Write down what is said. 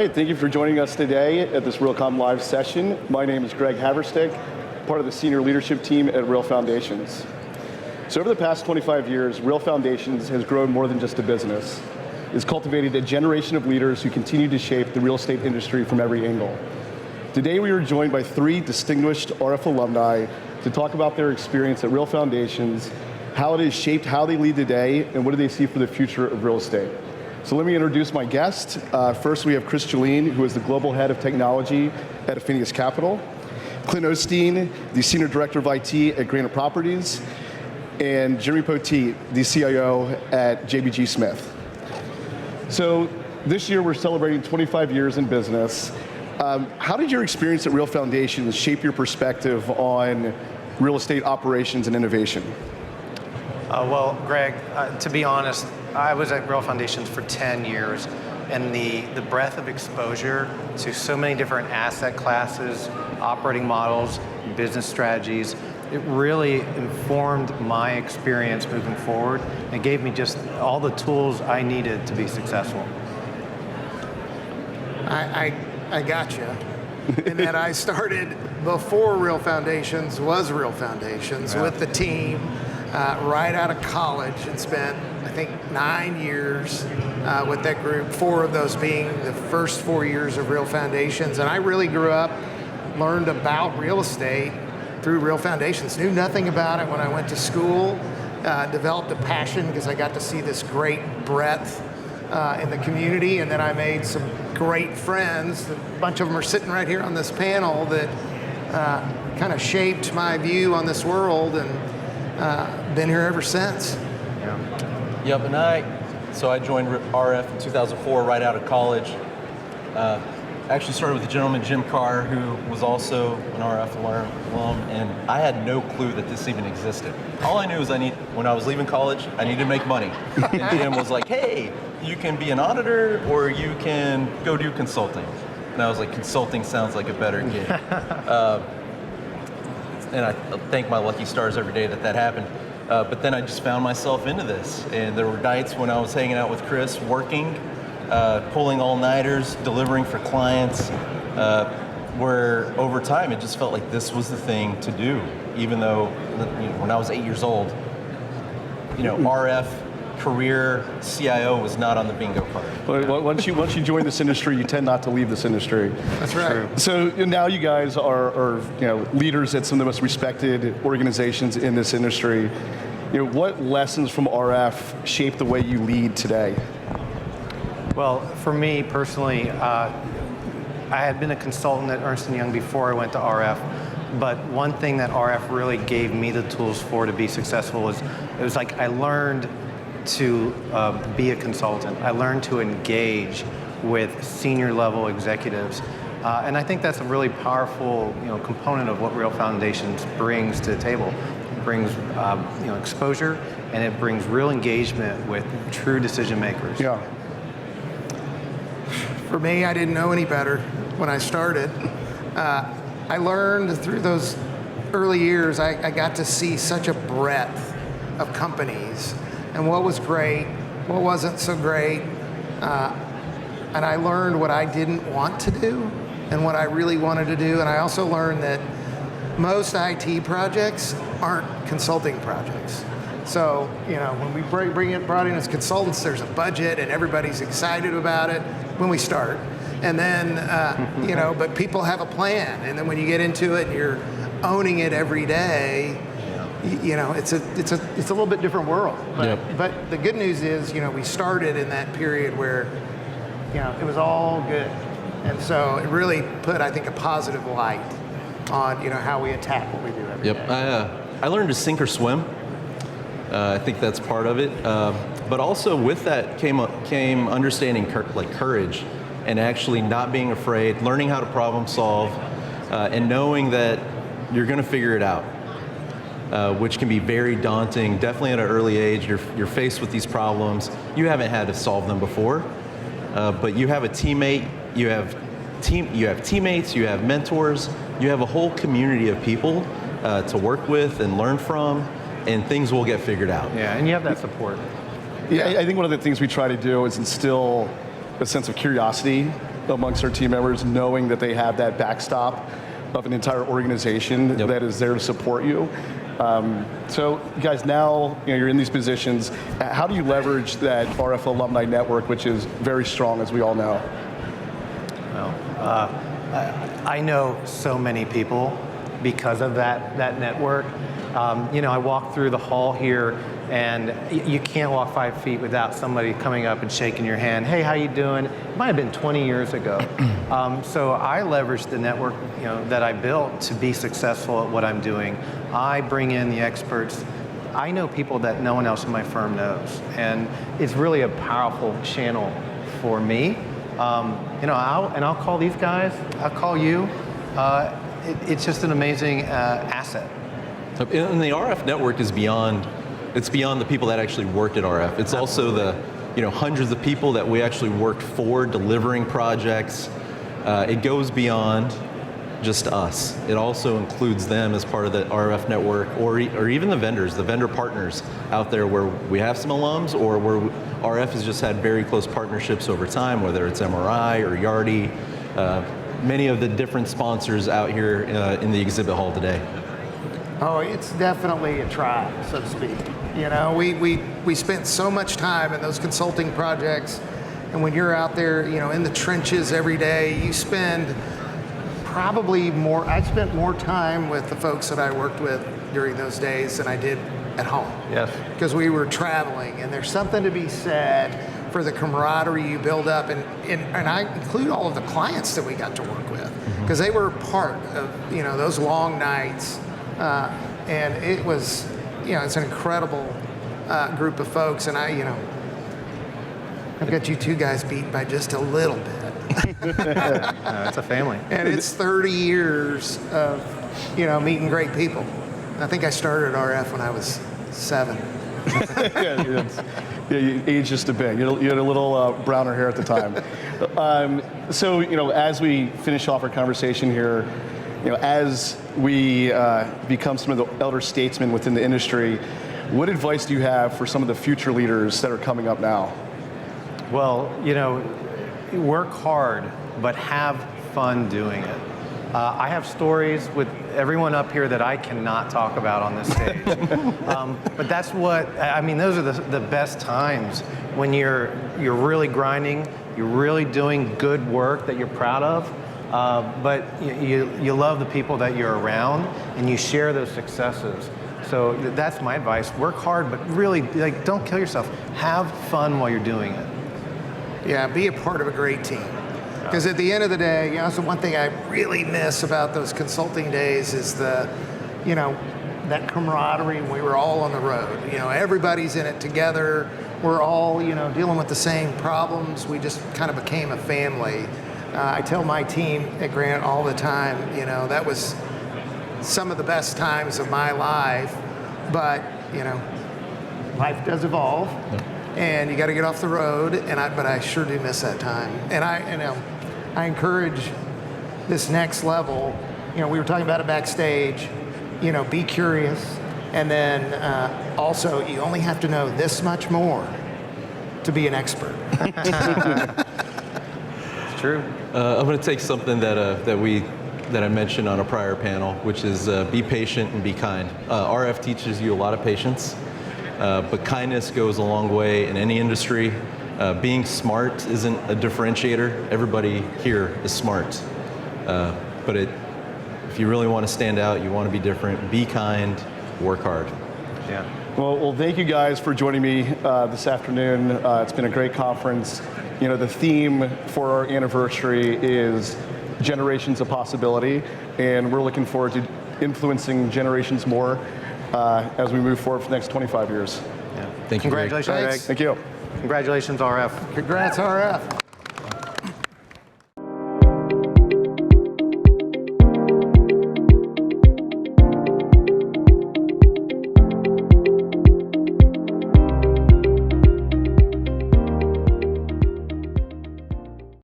right, thank you for joining us today at this Realcomm Live session. My name is Gregg Haverstick, part of the senior leadership team at RealFoundations. So over the past 25 years, RealFoundations has grown more than just a business. It's cultivated a generation of leaders who continue to shape the real estate industry from every angle. Today we are joined by three distinguished RF alumni to talk about their experience at RealFoundations, how it has shaped how they lead today, and what do they see for the future of real estate. So let me introduce my guest. First we have Gilene, who is the Global Head of Technology at Affinius Capital. Clint Osteen, the Senior Director of IT at Granite Properties. And Poteet, the CIO at JBG Smith. So this year we're celebrating 25 years in business. How did your experience at RealFoundations shape your perspective on real estate operations and innovation? Well, Greg, to be honest, I was at RealFoundations for 10 years, and the breadth of exposure to so many different asset classes, operating models, business strategies, it really informed my experience moving forward and gave me just all the tools I needed to be successful. I got you. In that I started before RealFoundations was RealFoundations with the team right out of college and spent, I think, 9 years with that group, 4 of those being the first 4 years of RealFoundations. And I really grew up, learned about real estate through RealFoundations. Knew nothing about it when I went to school, developed a passion because I got to see this great breadth in the community, and then I made some great friends. A bunch of them are sitting right here on this panel that kind of shaped my view on this world, and been here ever since. Yeah. Yep, and I joined RF in 2004, right out of college. Actually started with a gentleman, Jim Carr, who was also an RF alum, and I had no clue that this even existed. All I knew is when I was leaving college, I needed to make money. And Jim was like, hey, you can be an auditor or you can go do consulting. And I was like, consulting sounds like a better gig. And I thank my lucky stars every day that happened. But then I just found myself into this. And there were nights when I was hanging out with Chris, working, pulling all-nighters, delivering for clients, where over time it just felt like this was the thing to do. Even though, when I was 8 years old, RF, career, CIO was not on the bingo card. But once you join this industry, you tend not to leave this industry. That's right. So now you guys are leaders at some of the most respected organizations in this industry. What lessons from RF shape the way you lead today? Well, for me personally, I had been a consultant at Ernst & Young before I went to RF, but one thing that RF really gave me the tools for to be successful was, it was like I learned to be a consultant. I learned to engage with senior level executives. And I think that's a really powerful component of what RealFoundations brings to the table. It brings exposure, and it brings real engagement with true decision makers. Yeah. For me, I didn't know any better when I started. I learned through those early years, I got to see such a breadth of companies and what was great, what wasn't so great. And I learned what I didn't want to do and what I really wanted to do. And I also learned that most IT projects aren't consulting projects. So, when we brought in as consultants, there's a budget and everybody's excited about it when we start. And then, but people have a plan. And then when you get into it and you're owning it every day, it's a little bit different world. But the good news is, we started in that period where, it was all good. And so it really put, I think, a positive light on, how we attack what we do every day. I learned to sink or swim. I think that's part of it. But also with that came understanding courage and actually not being afraid, learning how to problem solve, and knowing that you're going to figure it out, which can be very daunting. Definitely at an early age, you're faced with these problems. You haven't had to solve them before, but you have a teammate, you have teammates, you have mentors, you have a whole community of people to work with and learn from, and things will get figured out. Yeah, and you have that support. Yeah, I think one of the things we try to do is instill a sense of curiosity amongst our team members, knowing that they have that backstop of an entire organization that is there to support you. So guys, now you're in these positions. How do you leverage that RF alumni network, which is very strong, as we all know? Well, I know so many people because of that network. I walk through the hall here, and you can't walk 5 feet without somebody coming up and shaking your hand. Hey, how you doing? It might have been 20 years ago. So I leveraged the network, that I built to be successful at what I'm doing. I bring in the experts. I know people that no one else in my firm knows, and it's really a powerful channel for me. I'll call these guys. I'll call you. It's just an amazing asset. And the RF network is beyond the people that actually worked at RF. It's also the hundreds of people that we actually worked for delivering projects. It goes beyond just us. It also includes them as part of the RF network, or even the vendors, the vendor partners out there where we have some alums, or where RF has just had very close partnerships over time, whether it's MRI or Yardi, many of the different sponsors out here in the exhibit hall today. Oh, it's definitely a tribe, so to speak. We spent so much time in those consulting projects, and when you're out there, in the trenches every day, you spend probably more. I spent more time with the folks that I worked with during those days than I did at home. Yes. Because we were traveling, and there's something to be said for the camaraderie you build up, and I include all of the clients that we got to work with, because they were part of those long nights. And it was, it's an incredible group of folks, and I've got you two guys beat by just a little bit. It's a family. And it's 30 years of, meeting great people. I think I started RF when I was 7. You aged just a bit. You had a little browner hair at the time. So, as we finish off our conversation here, as we become some of the elder statesmen within the industry, what advice do you have for some of the future leaders that are coming up now? Well, work hard, but have fun doing it. I have stories with everyone up here that I cannot talk about on this stage. But that's those are the best times when you're really grinding, you're really doing good work that you're proud of. But you love the people that you're around, and you share those successes. So that's my advice. Work hard, but really, don't kill yourself. Have fun while you're doing it. Yeah, be a part of a great team. Because at the end of the day, so one thing I really miss about those consulting days is that camaraderie. We were all on the road. Everybody's in it together. We're all, dealing with the same problems. We just kind of became a family. I tell my team at Granite all the time, that was some of the best times of my life, but, life does evolve, and you got to get off the road, but I sure do miss that time. And I encourage this next level, we were talking about it backstage, be curious, and then also you only have to know this much more to be an expert. It's true. I'm going to take something that I mentioned on a prior panel, which is be patient and be kind. RF teaches you a lot of patience, but kindness goes a long way in any industry. Being smart isn't a differentiator. Everybody here is smart, but if you really want to stand out, you want to be different, be kind, work hard. Yeah. Well, thank you guys for joining me this afternoon. It's been a great conference. The theme for our anniversary is Generations of Possibility, and we're looking forward to influencing generations more as we move forward for the next 25 years. Yeah. Thank you. Congratulations, Greg. Thank you. Congratulations, RF. Congrats, RF.